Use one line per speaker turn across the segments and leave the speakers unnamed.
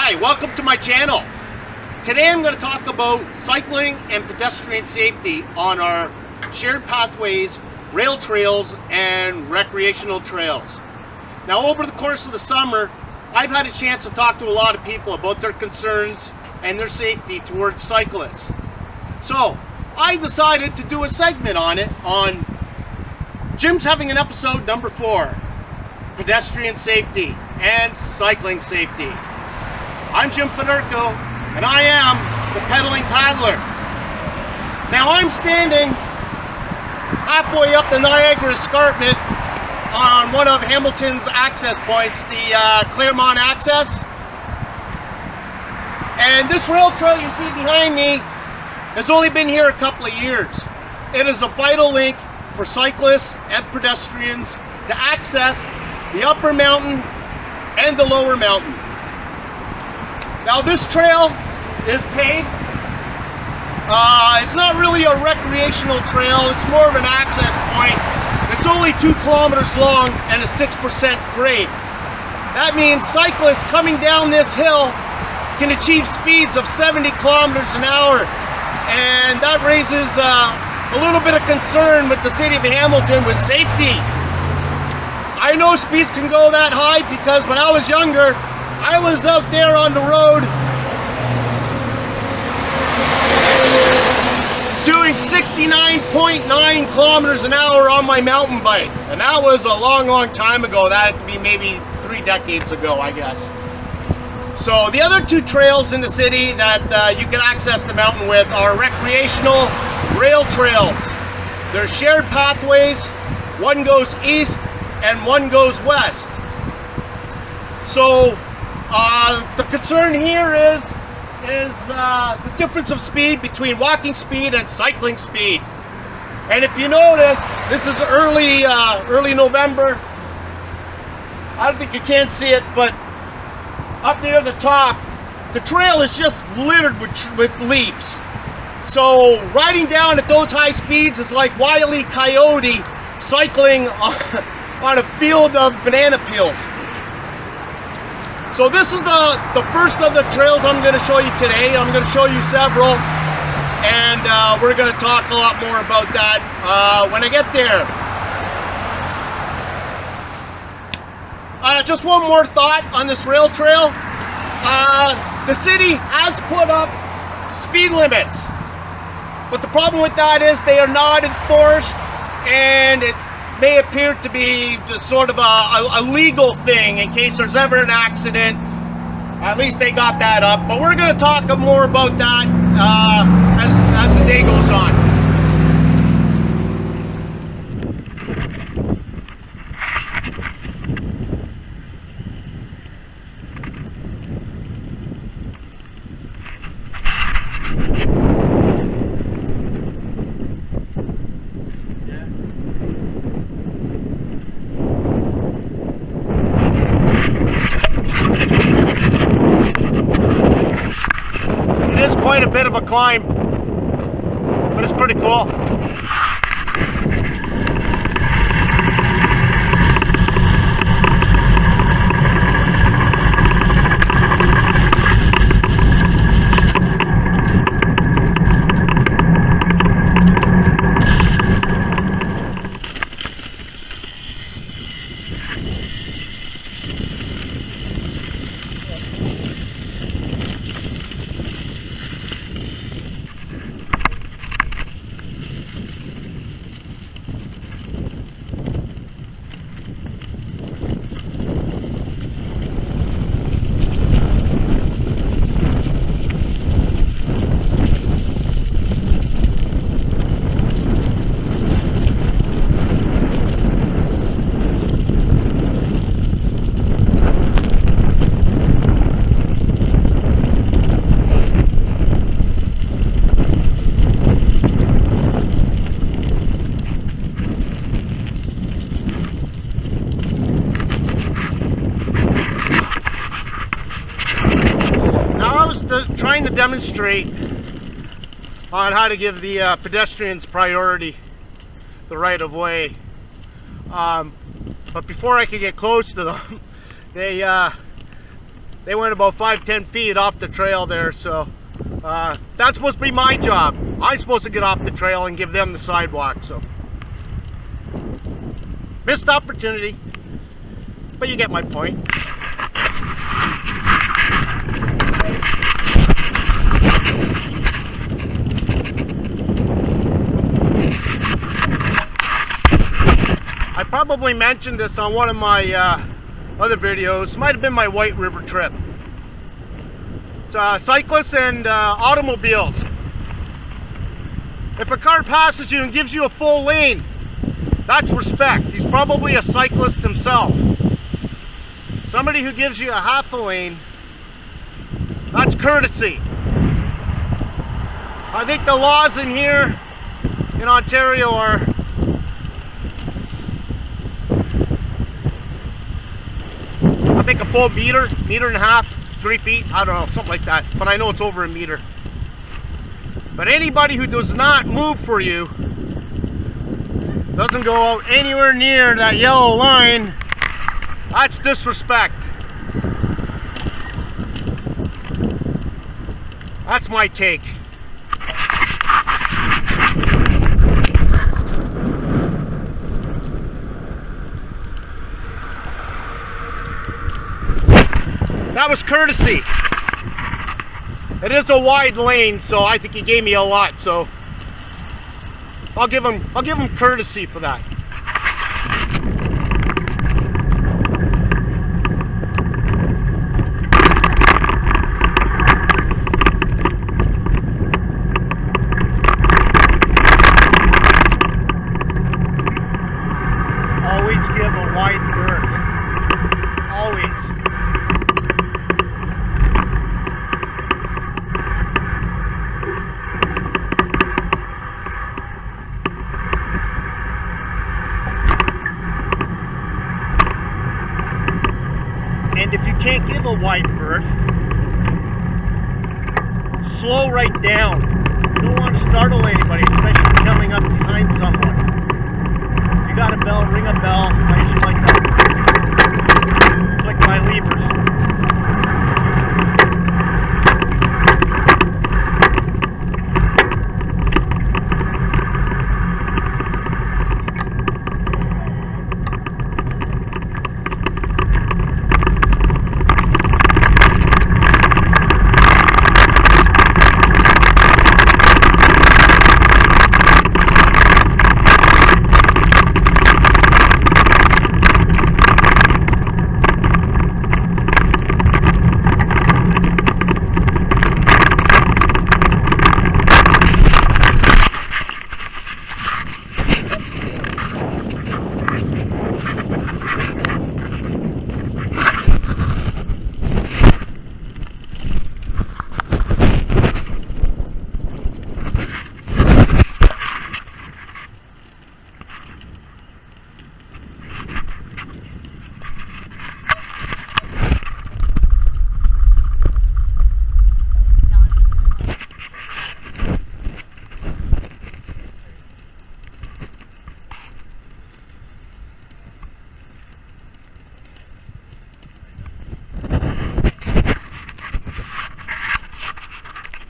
Hi, welcome to my channel. Today I'm going to talk about cycling and pedestrian safety on our shared pathways, rail trails, and recreational trails. Now, over the course of the summer, I've had a chance to talk to a lot of people about their concerns and their safety towards cyclists. So I decided to do a segment on it on Jim's having an episode number 4, pedestrian safety and cycling safety. I'm Jim Panerco, and I am the Pedaling Paddler. Now I'm standing halfway up the Niagara Escarpment on one of Hamilton's access points, the Claremont access. And this rail trail you see behind me has only been here a couple of years. It is a vital link for cyclists and pedestrians to access the upper mountain and the lower mountain. Now this trail is paved. It's not really a recreational trail, it's more of an access point. It's only 2 kilometers long and a 6% grade. That means cyclists coming down this hill can achieve speeds of 70 kilometers an hour, and that raises a little bit of concern with the city of Hamilton with safety. I know speeds can go that high because when I was younger, I was out there on the road doing 69.9 kilometers an hour on my mountain bike. And that was a long time ago. That had to be maybe 3 decades ago, I guess. So the other 2 trails in the city that you can access the mountain with are recreational rail trails. They're shared pathways. One goes east and one goes west. So the concern here is the difference of speed between walking speed and cycling speed. And if you notice, this is early November. I don't think you can see it, but up near the top, the trail is just littered with leaves. So riding down at those high speeds is like Wile E. Coyote cycling on a field of banana peels. So this is the first of the trails I'm going to show you today. I'm going to show you several, and we're going to talk a lot more about that when I get there. Just one more thought on this rail trail. The city has put up speed limits, but the problem with that is they are not enforced, and it may appear to be just sort of a legal thing in case there's ever an accident. At least they got that up, but we're going to talk more about that as the day goes on. Quite a bit of a climb, but it's pretty cool. Trying to demonstrate on how to give the pedestrians priority, the right of way. But before I could get close to them, they They went about 5-10 feet off the trail there, so that's supposed to be my job. I'm supposed to get off the trail and give them the sidewalk, so missed opportunity, but you get my point. I probably mentioned this on one of my other videos. Might have been my White River trip. It's cyclists and automobiles. If a car passes you and gives you a full lane, that's respect. He's probably a cyclist himself. Somebody who gives you a half a lane, that's courtesy. I think the laws in here in Ontario are I think a full meter and a half, 3 feet, I don't know, something like that. But I know it's over a meter. But anybody who does not move for you, doesn't go out anywhere near that yellow line, that's disrespect. That's my take. That was courtesy. It is a wide lane, so I think he gave me a lot, so I'll give him courtesy for that. Always give a wide berth. Always. And if you can't give a wide berth, slow right down. You don't want to startle anybody, especially coming up behind someone. If you got a bell, ring a bell. I usually like to flick my levers.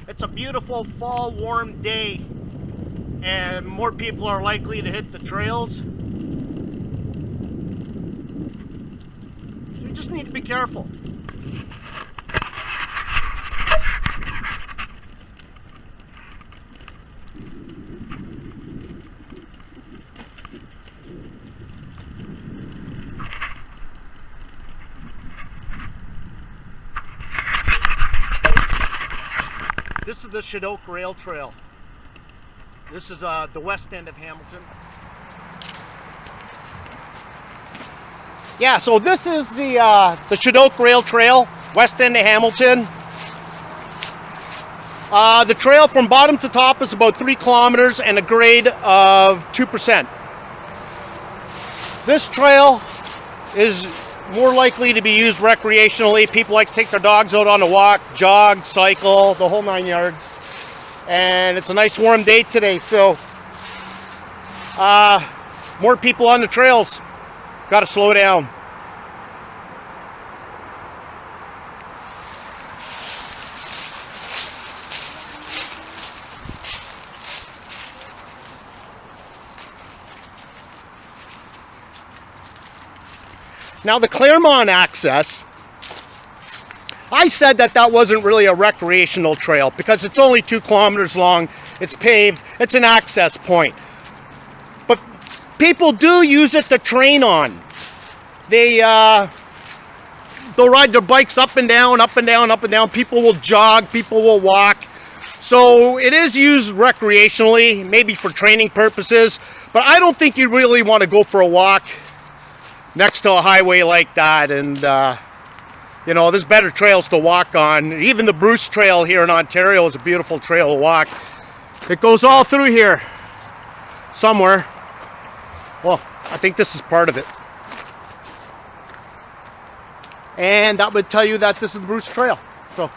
It's a beautiful fall warm day and more people are likely to hit the trails. So you just need to be careful. This is the Chedoke Rail Trail. This is the west end of Hamilton. Yeah, so this is the Chedoke Rail Trail, west end of Hamilton. The trail from bottom to top is about 3 kilometers and a grade of 2%. This trail is more likely to be used recreationally. People like to take their dogs out on a walk, jog, cycle, the whole 9 yards. And it's a nice warm day today, so more people on the trails. Got to slow down. Now the Claremont access, I said that that wasn't really a recreational trail because it's only 2 kilometers long, it's paved, it's an access point. But people do use it to train on. They'll ride their bikes up and down, up and down, up and down. People will jog, people will walk. So it is used recreationally, maybe for training purposes, but I don't think you really want to go for a walk next to a highway like that. And you know, there's better trails to walk on. Even the Bruce Trail here in Ontario is a beautiful trail to walk. It goes all through here somewhere. Well, I think this is part of it. And that would tell you that this is the Bruce Trail. So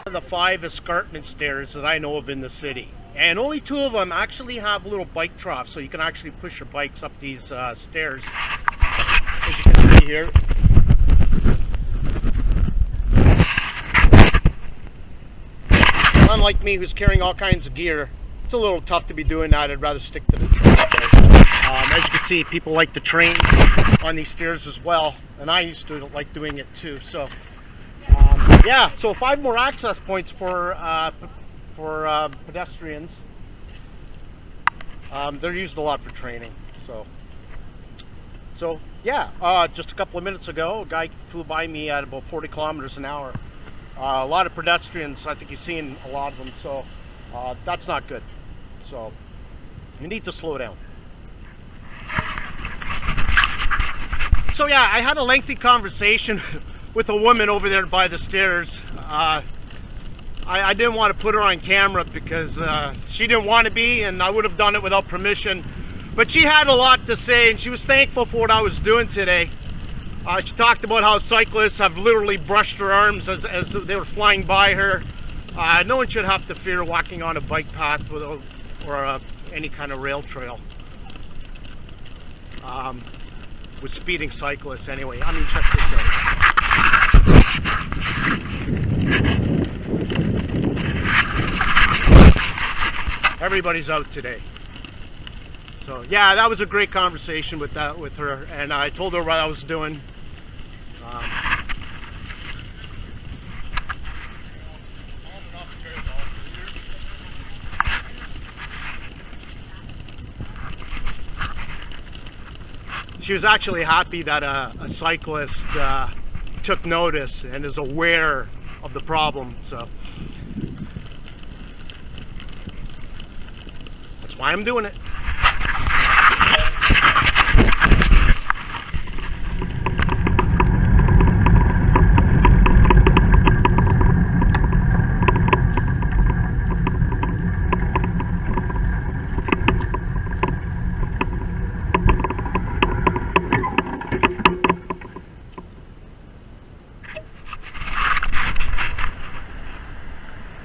the 5 escarpment stairs that I know of in the city, and only 2 of them actually have little bike troughs, so you can actually push your bikes up these stairs, as you can see here. Unlike me, who's carrying all kinds of gear, it's a little tough to be doing that. I'd rather stick to the trail. As you can see, people like to train on these stairs as well, and I used to like doing it too. So yeah, so 5 more access points for pedestrians. They're used a lot for training. So yeah, just a couple of minutes ago, a guy flew by me at about 40 kilometers an hour. A lot of pedestrians, I think you've seen a lot of them, so that's not good. So you need to slow down. So yeah, I had a lengthy conversation with a woman over there by the stairs. I didn't want to put her on camera because she didn't want to be, and I would have done it without permission. But she had a lot to say, and she was thankful for what I was doing today. She talked about how cyclists have literally brushed her arms as they were flying by her. No one should have to fear walking on a bike path or any kind of rail trail with speeding cyclists anyway. I mean, check this out. Everybody's out today. So yeah, that was a great conversation with her, and I told her what I was doing. She was actually happy that a cyclist took notice and is aware of the problem. So that's why I'm doing it.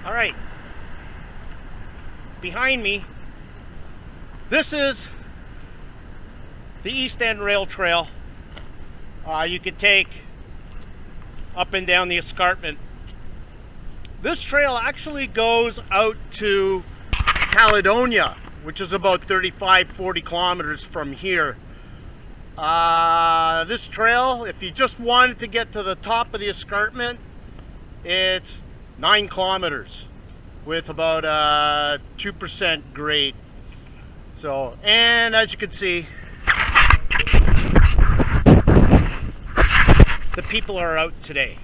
All right, behind me, this is the East End Rail Trail. You could take up and down the escarpment. This trail actually goes out to Caledonia, which is about 35-40 kilometers from here. This trail, if you just wanted to get to the top of the escarpment, it's 9 kilometers with about 2% grade. So, and as you can see, the people are out today.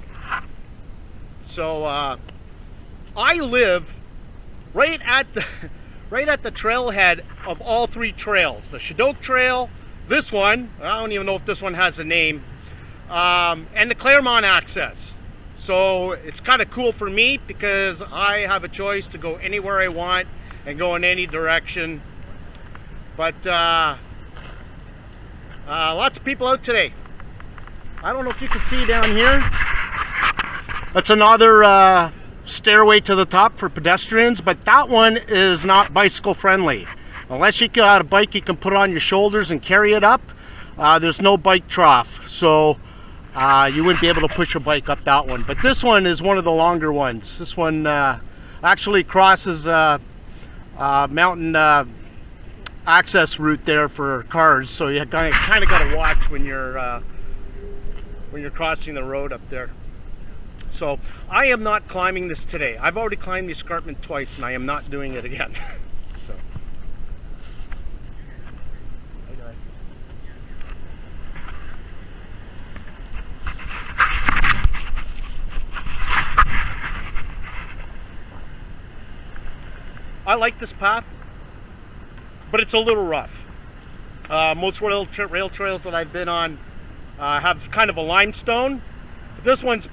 So I live right at the trailhead of all 3 trails: the Shadok Trail, this one, I don't even know if this one has a name, and the Claremont access. So it's kind of cool for me because I have a choice to go anywhere I want and go in any direction. But lots of people out today. I don't know if you can see down here. That's another stairway to the top for pedestrians, but that one is not bicycle friendly. Unless you got a bike you can put on your shoulders and carry it up, there's no bike trough. So you wouldn't be able to push your bike up that one. But this one is one of the longer ones. This one actually crosses mountain access route there for cars, so you kind of got to watch when you're crossing the road up there. So I am not climbing this today. I've already climbed the escarpment twice, and I am not doing it again. So. I like this path, but it's a little rough. Most rail trails that I've been on have kind of a limestone. But this one's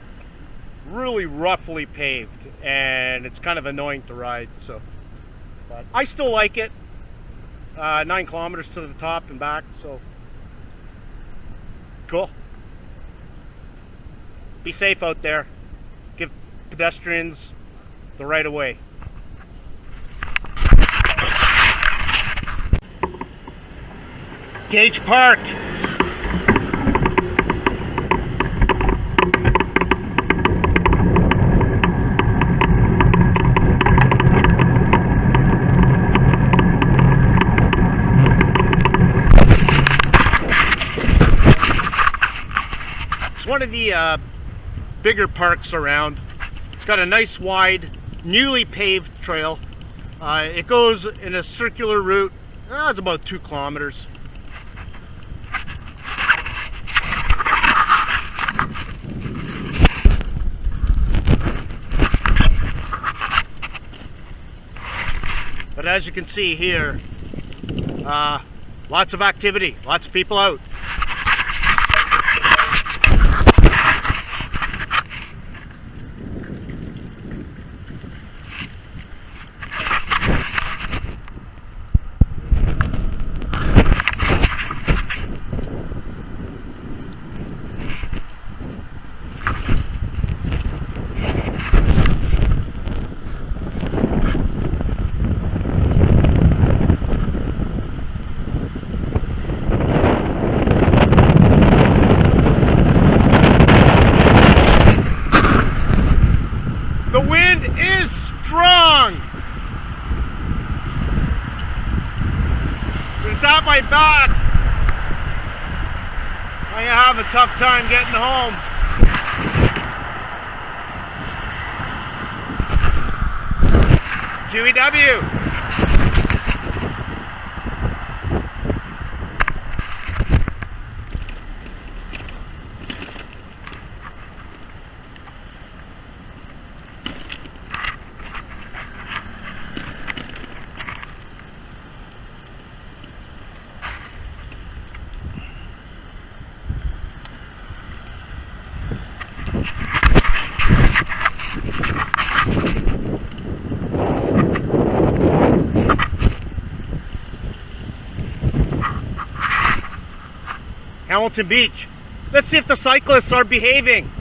really roughly paved, and it's kind of annoying to ride. So, but I still like it. 9 kilometers to the top and back, so cool. Be safe out there. Give pedestrians the right of way. Gage Park. It's one of the bigger parks around. It's got a nice wide, newly paved trail. It goes in a circular route. It's about 2 kilometers. But as you can see here, lots of activity, lots of people out. The wind is strong. But it's at my back. I'm gonna have a tough time getting home. QEW. Hamilton Beach. Let's see if the cyclists are behaving.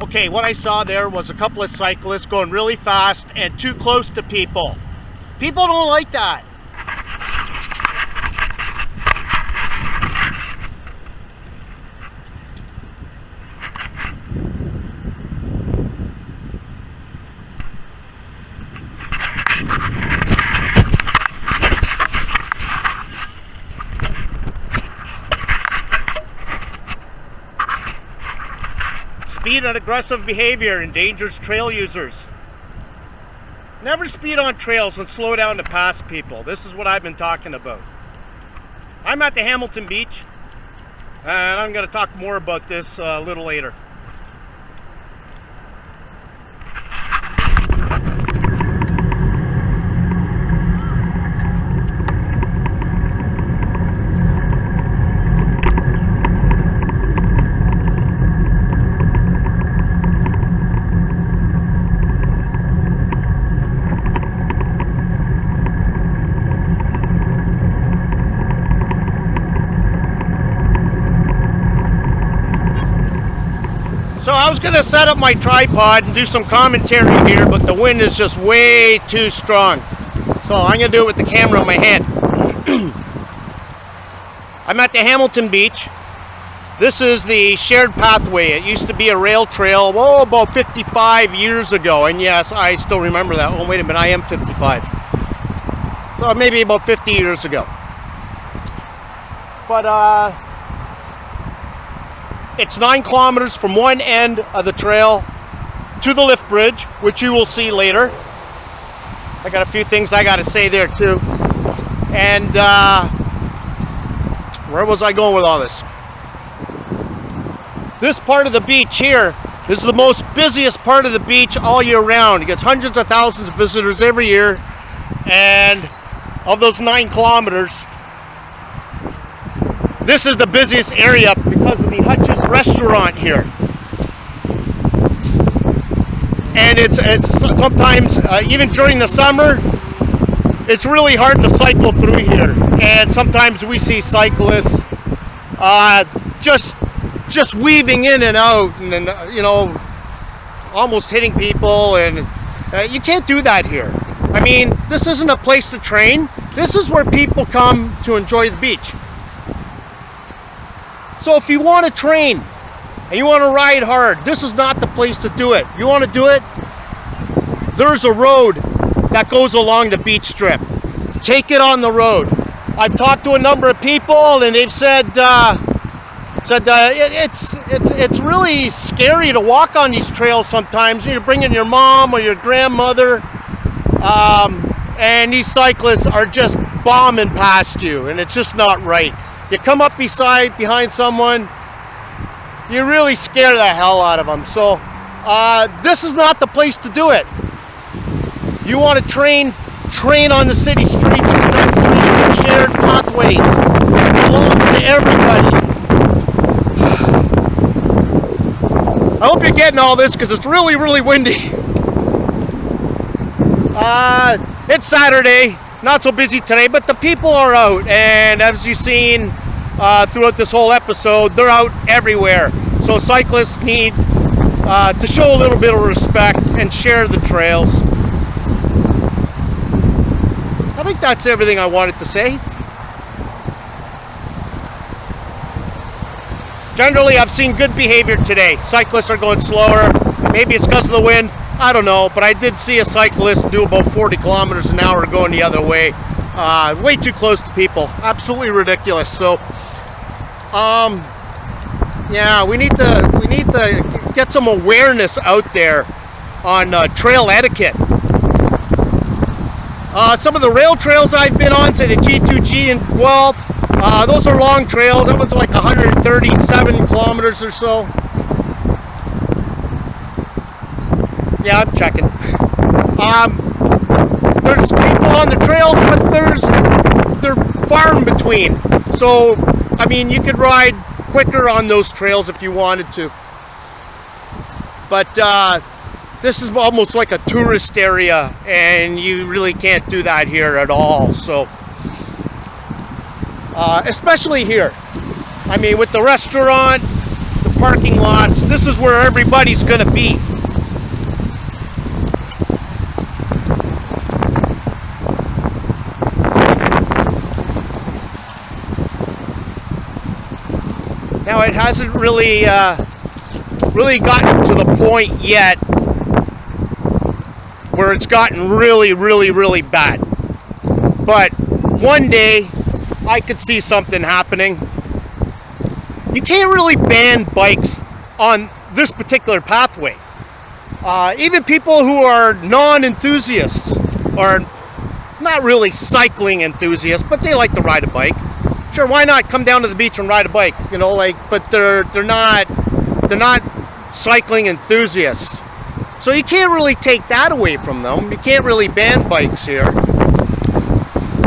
Okay, what I saw there was a couple of cyclists going really fast and too close to people. People don't like that. Speed and aggressive behavior endangers trail users. Never speed on trails and slow down to pass people. This is what I've been talking about. I'm at the Hamilton Beach, and I'm going to talk more about this a little later. So I was going to set up my tripod and do some commentary here, but the wind is just way too strong. So I'm going to do it with the camera in my hand. I'm at the Hamilton Beach. This is the shared pathway. It used to be a rail trail, about 55 years ago. And yes, I still remember that. Oh, wait a minute, I am 55. So maybe about 50 years ago. But it's 9 kilometers from one end of the trail to the lift bridge, which you will see later. I got a few things I got to say there too. And where was I going with all this? This part of the beach here is the most busiest part of the beach all year round. It gets hundreds of thousands of visitors every year. And of those 9 kilometers, this is the busiest area because of the Hutch's restaurant here. And it's sometimes, even during the summer, it's really hard to cycle through here. And sometimes we see cyclists just weaving in and out, and you know, almost hitting people, and you can't do that here. I mean, this isn't a place to train. This is where people come to enjoy the beach. So if you want to train and you want to ride hard, this is not the place to do it. You want to do it? There's a road that goes along the beach strip. Take it on the road. I've talked to a number of people, and they've said it's really scary to walk on these trails sometimes. You're bringing your mom or your grandmother, and these cyclists are just bombing past you, and it's just not right. You come up behind someone, you really scare the hell out of them. So this is not the place to do it. You want to train on the city streets, and train on shared pathways. It belongs to everybody. I hope you're getting all this because it's really, really windy. It's Saturday, not so busy today, but the people are out, and as you've seen throughout this whole episode, they're out everywhere. So cyclists need to show a little bit of respect and share the trails. I think that's everything I wanted to say. Generally, I've seen good behavior today. Cyclists are going slower. Maybe it's because of the wind. I don't know. But I did see a cyclist do about 40 kilometers an hour going the other way. Way too close to people. Absolutely ridiculous. So, yeah, we need to get some awareness out there on trail etiquette. Some of the rail trails I've been on, say the G2G in Guelph, those are long trails. That one's like 137 kilometers or so. Yeah, I'm checking. There's people on the trails, but they're far in between. So, I mean, you could ride quicker on those trails if you wanted to. But this is almost like a tourist area, and you really can't do that here at all. So, especially here. I mean, with the restaurant, the parking lots, this is where everybody's going to be. Now, it hasn't really gotten to the point yet where it's gotten really, really, really bad. But one day, I could see something happening. You can't really ban bikes on this particular pathway. Even people who are non-enthusiasts, or not really cycling enthusiasts, but they like to ride a bike. Sure, why not come down to the beach and ride a bike? You know, like, but they're not cycling enthusiasts. So you can't really take that away from them. You can't really ban bikes here.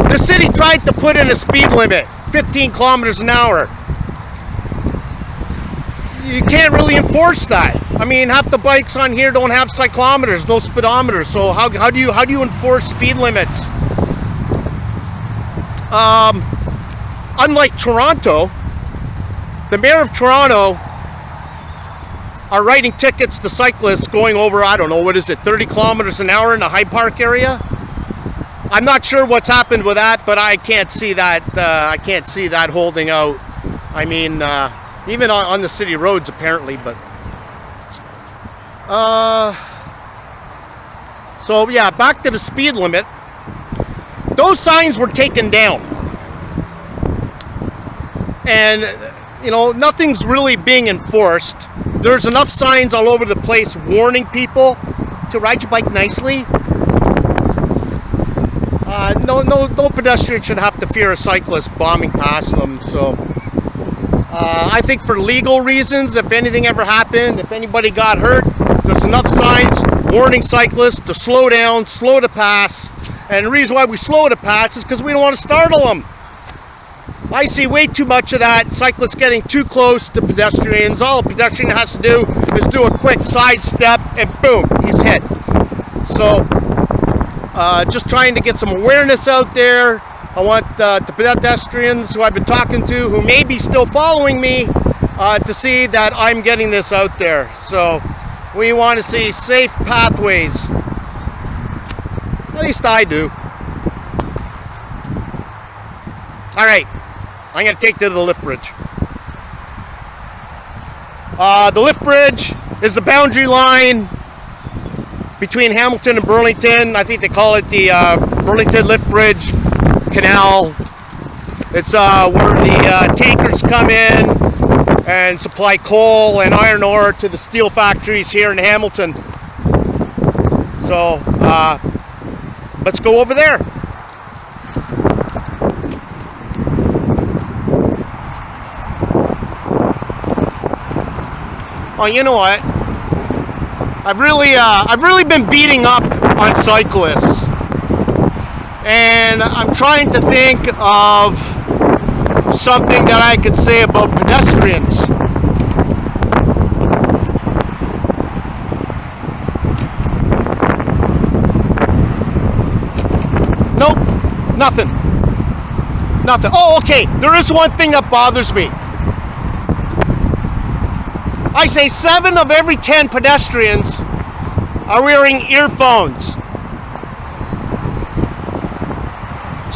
The city tried to put in a speed limit, 15 kilometers an hour. You can't really enforce that. I mean, half the bikes on here don't have cyclometers, no speedometers. So how do you enforce speed limits? Unlike Toronto, the mayor of Toronto are writing tickets to cyclists going over, I don't know, what is it, 30 kilometers an hour in the Hyde Park area? I'm not sure what's happened with that, but I can't see that. I can't see that holding out. I mean, even on the city roads apparently. But so yeah, back to the speed limit. Those signs were taken down, and nothing's really being enforced. There's enough signs all over the place warning people to ride your bike nicely. No pedestrian should have to fear a cyclist bombing past them. So I think for legal reasons, if anything ever happened, if anybody got hurt, there's enough signs warning cyclists to slow down, slow to pass. And the reason why we slow to pass is because we don't want to startle them. I see way too much of that. Cyclists getting too close to pedestrians. All a pedestrian has to do is do a quick side step and boom, he's hit. So just trying to get some awareness out there. I want the pedestrians who I've been talking to, who may be still following me, to see that I'm getting this out there. So we want to see safe pathways. At least I do. All right, I'm going to take you to the lift bridge. The lift bridge is the boundary line between Hamilton and Burlington. I think they call it the Burlington Lift Bridge Canal. It's where the tankers come in and supply coal and iron ore to the steel factories here in Hamilton. So let's go over there. Oh, you know what? I've really been beating up on cyclists, and I'm trying to think of something that I could say about pedestrians. Nope, nothing. Oh, okay, there is one thing that bothers me. I say 7 of every 10 pedestrians are wearing earphones.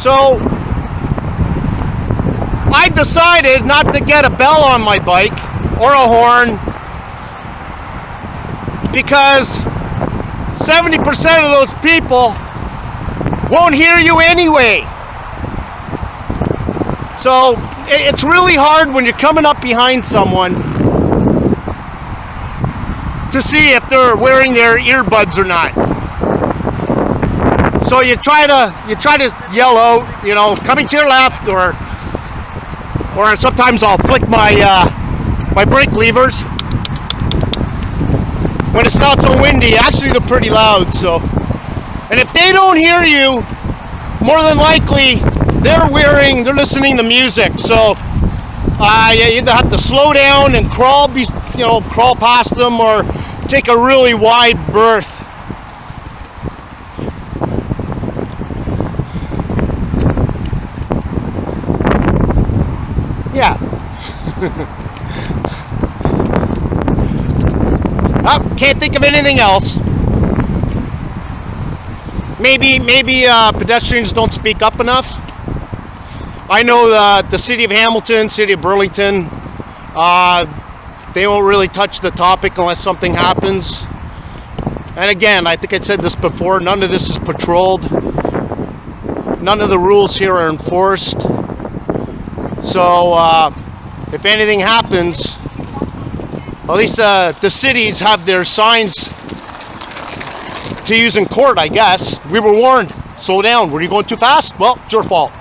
So I decided not to get a bell on my bike or a horn, because 70% of those people won't hear you anyway. So it's really hard when you're coming up behind someone to see if they're wearing their earbuds or not. So you try to yell out, coming to your left, or sometimes I'll flick my brake levers when it's not so windy. Actually, they're pretty loud. So, and if they don't hear you, more than likely they're listening to music. So you either have to slow down and crawl past them, or take a really wide berth. Yeah. Oh, can't think of anything else. Maybe pedestrians don't speak up enough. I know that the city of Hamilton, city of Burlington, they won't really touch the topic unless something happens. And again, I think I said this before, none of this is patrolled. None of the rules here are enforced. So if anything happens, at least the cities have their signs to use in court, I guess. We were warned, slow down. Were you going too fast? Well, it's your fault.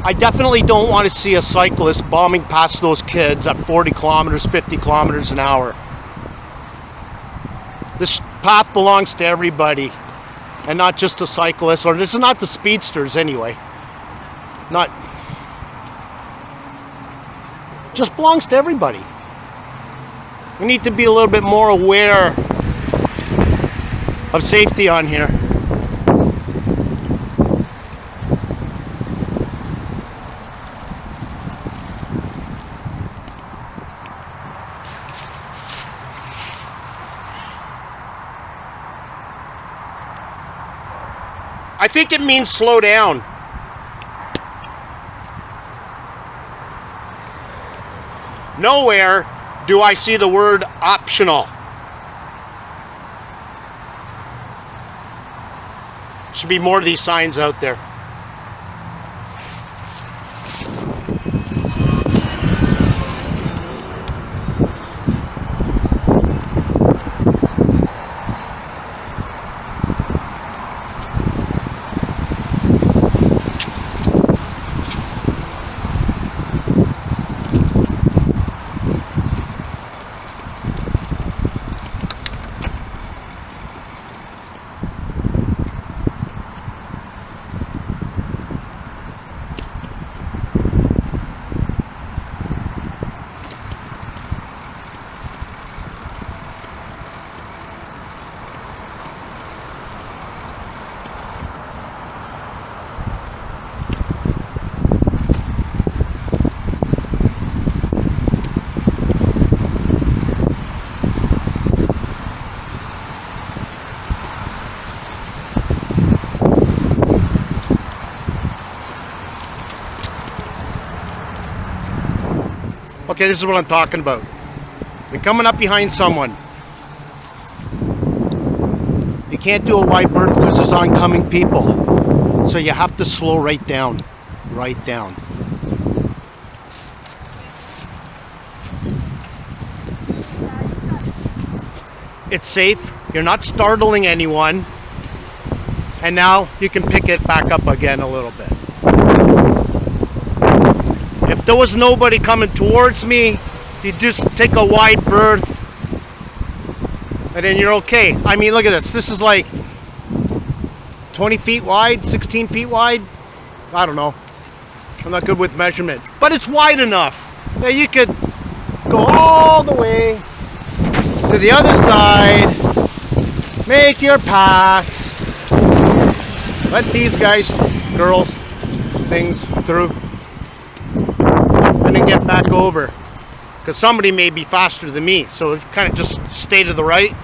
I definitely don't want to see a cyclist bombing past those kids at 40 kilometers, 50 kilometers an hour. This path belongs to everybody, and not just the cyclists, or this is not the speedsters anyway. Just belongs to everybody. We need to be a little bit more aware of safety on here. I think it means slow down. Nowhere do I see the word optional. Should be more of these signs out there. Okay, this is what I'm talking about. You're coming up behind someone. You can't do a wide berth because there's oncoming people. So you have to slow right down. Right down. It's safe. You're not startling anyone. And now you can pick it back up again a little bit. If there was nobody coming towards me, you just take a wide berth and then you're okay. I mean, look at this. This is like 20 feet wide, 16 feet wide. I don't know. I'm not good with measurement. But it's wide enough that you could go all the way to the other side, make your pass, let these guys, girls, things through, and then get back over, because somebody may be faster than me, so kind of just stay to the right.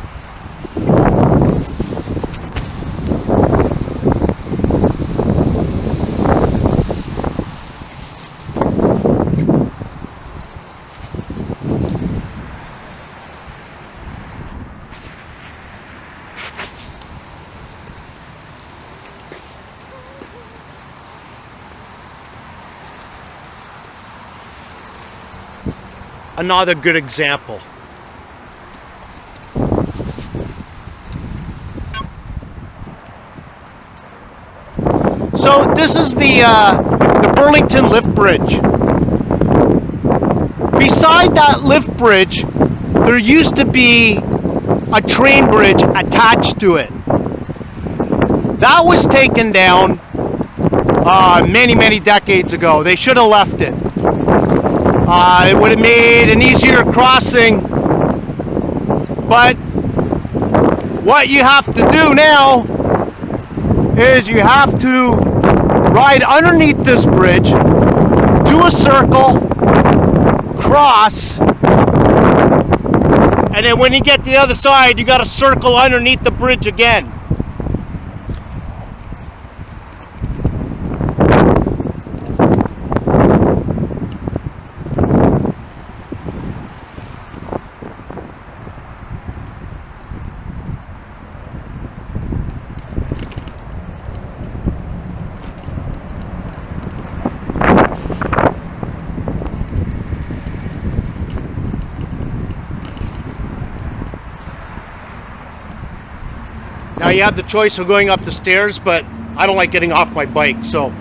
Another good example. So this is the Burlington lift bridge. Beside that lift bridge, there used to be a train bridge attached to it. That was taken down many decades ago. They should have left it. It would have made an easier crossing, but what you have to do now is you have to ride underneath this bridge, do a circle, cross, and then when you get to the other side, you got to circle underneath the bridge again. Now you have the choice of going up the stairs, but I don't like getting off my bike, so.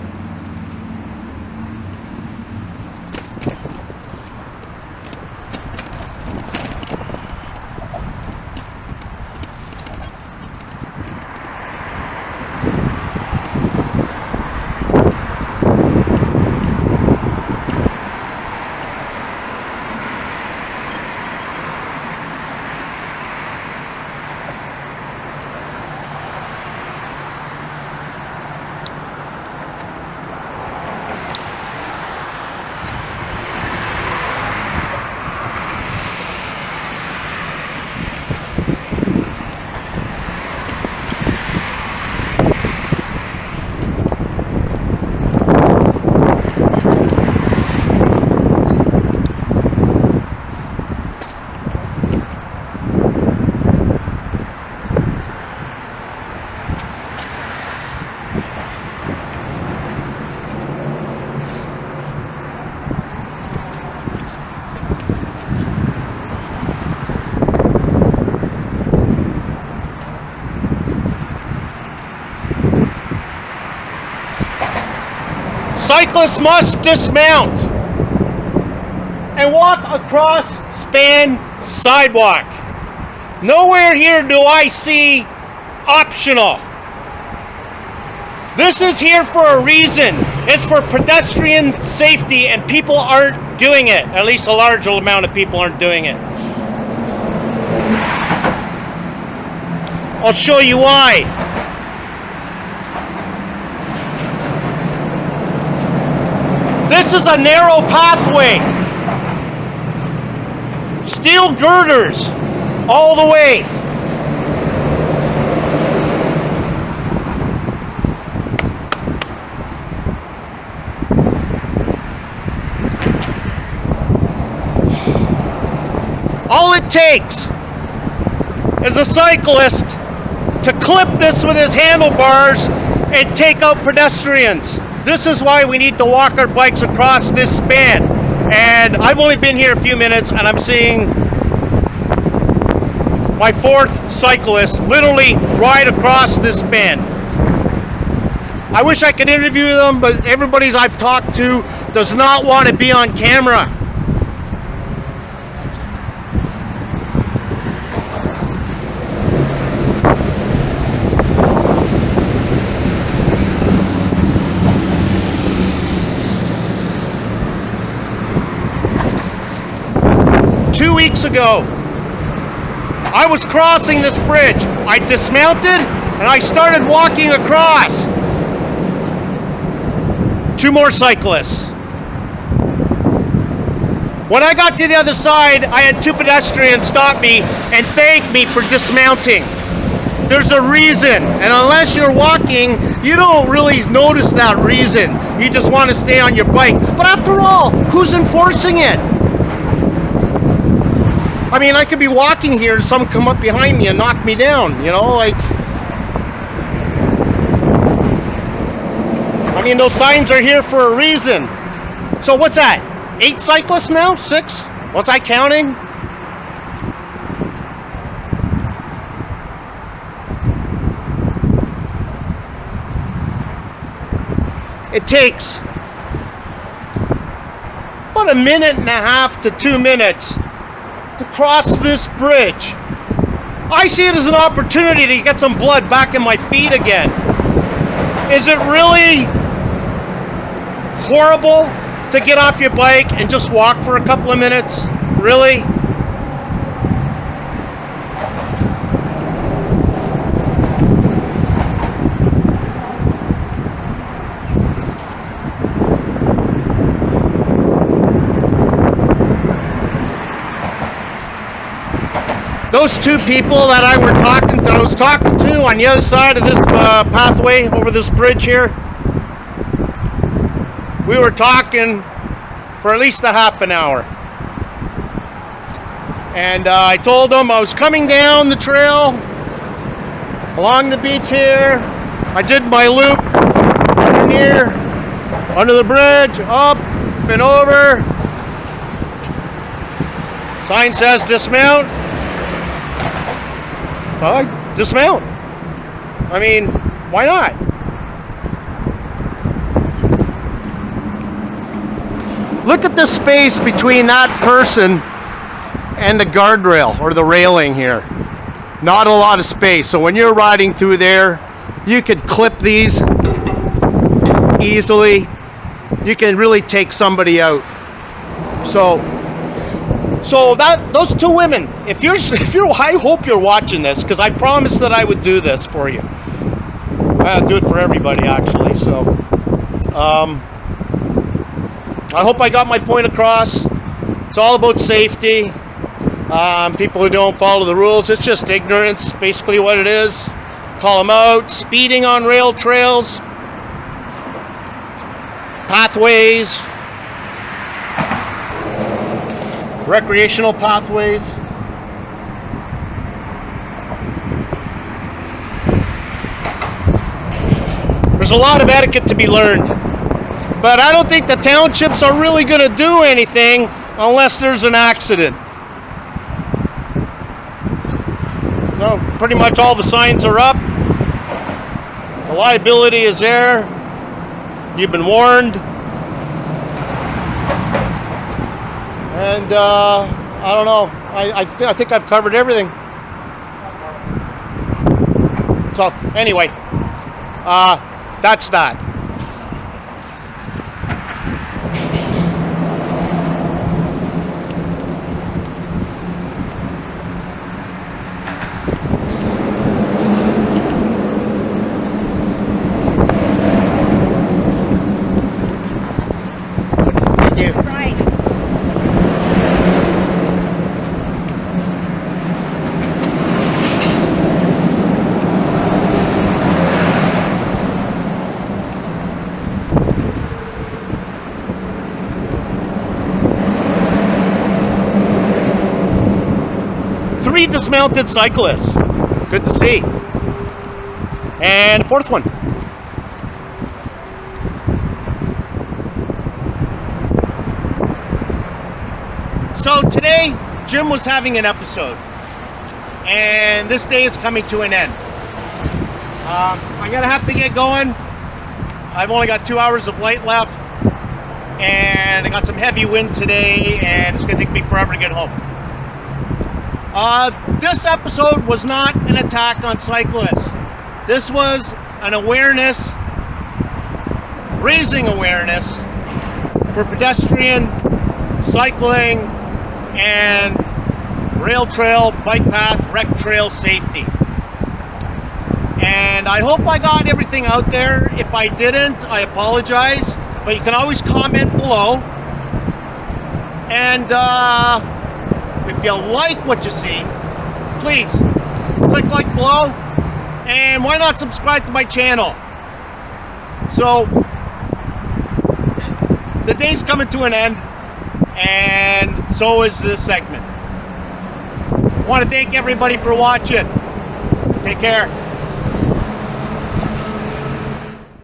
Cyclists must dismount and walk across span sidewalk. Nowhere here do I see optional. This is here for a reason. It's for pedestrian safety, and people aren't doing it. At least a large amount of people aren't doing it. I'll show you why. This is a narrow pathway. Steel girders all the way. All it takes is a cyclist to clip this with his handlebars and take out pedestrians. This is why we need to walk our bikes across this span. And I've only been here a few minutes, and I'm seeing my fourth cyclist literally ride across this span. I wish I could interview them, but everybody I've talked to does not want to be on camera. Two weeks ago, I was crossing this bridge. I dismounted and I started walking across. Two more cyclists. When I got to the other side, I had two pedestrians stop me and thank me for dismounting. There's a reason, and unless you're walking, you don't really notice that reason. You just want to stay on your bike. But after all, who's enforcing it? I mean, I could be walking here and someone come up behind me and knock me down, you know, like. I mean, those signs are here for a reason. So what's that? 8 cyclists now? 6? Was I counting? It takes about a minute and a half to 2 minutes to cross this bridge. I see it as an opportunity to get some blood back in my feet again. Is it really horrible to get off your bike and just walk for a couple of minutes? Really? Those two people that I was talking to on the other side of this pathway over this bridge here, we were talking for at least a half an hour. And I told them I was coming down the trail along the beach here. I did my loop under here, under the bridge, up and over. Sign says dismount. So I dismount. I mean, why not? Look at the space between that person and the guardrail or the railing here. Not a lot of space. So when you're riding through there, you could clip these easily. You can really take somebody out. So that those two women, if you're, I hope you're watching this, because I promised that I would do this for you. I'll do it for everybody, actually. So, I hope I got my point across. It's all about safety. People who don't follow the rules, it's just ignorance, basically what it is. Call them out. Speeding on rail trails, pathways, recreational pathways. There's a lot of etiquette to be learned, but I don't think the townships are really going to do anything unless there's an accident. So pretty much all the signs are up. The liability is there. You've been warned. And I don't know. I think I've covered everything. So anyway, that's that.
Right.
Three dismounted cyclists. Good to see. And a fourth one. So today, Jim was having an episode, and this day is coming to an end. I'm gonna have to get going. I've only got 2 hours of light left, and I got some heavy wind today, and it's gonna take me forever to get home. This episode was not an attack on cyclists. This was an awareness, raising awareness for pedestrian, cycling, and rail trail, bike path, rec trail safety. And I hope I got everything out there. If I didn't, I apologize, but you can always comment below. And if you like what you see, please click like below, and why not subscribe to my channel? So the day's coming to an end, and so is this segment. I want to thank everybody for watching. Take care.